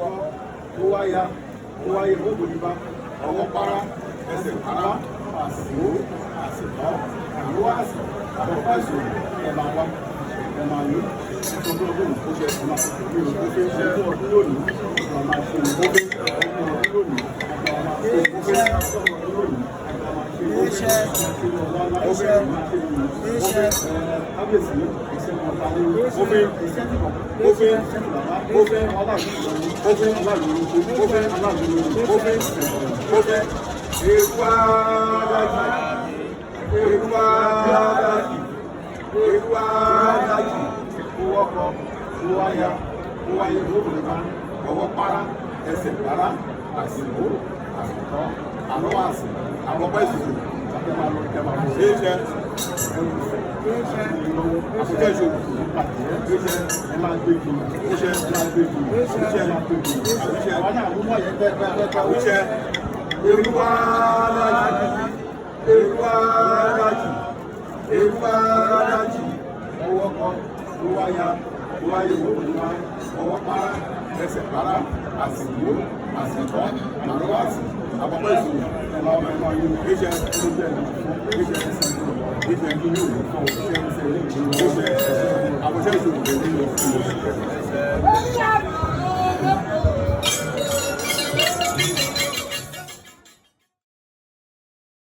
ọkọ ó wáyà gbogbo nípa ọwọ́ para ẹsẹ̀ para àsìkò àsìkò àlùwà àsìkò àkọ́kọ́ ìṣòro ẹ̀ máa wá ẹ̀ máa lò nítorí ọdún ó ṣe ẹ̀sìn náà mi ò tó fi ṣe fún ọdún lónìí ọ̀nà máa ṣe ìgbógbé ọdún lónìí ọ̀nà máa ṣe ìgbógbé ọdún lónìí ọwọ́ para ẹsẹ̀ para àsìkò àsìkò àlọ́ àsìkò àkọ́kọ́ ìṣòro ṣeéṣe àkókò ìṣòro ṣeéṣe ẹ máa gbé jù ṣeéṣe ẹ máa gbé jù ṣeéṣe ẹ máa gbé jù ṣeéṣe àwọn náà ló mọ̀ yẹn pẹ́ẹ́pẹ́ẹ́pẹ́ ṣeéṣe èrúwá dájì èrúwá dájì èrúwá dájì ọwọ́ kan ló wáyà ọwọ́ para ẹsẹ̀ para àsìkò àsìkò àlọ́ àsìkò àkọ́kọ́ ìṣòro ẹ̀ma ọmọ ẹ̀ma yìí kéṣe olóògbé ẹ̀ma kéṣe ẹ̀sìn kéṣe ẹ̀dí ní òwe fún kéṣe ẹ̀sìn kéṣe àkọ́ṣẹ́ ìṣòro ẹ̀dí ní òwe.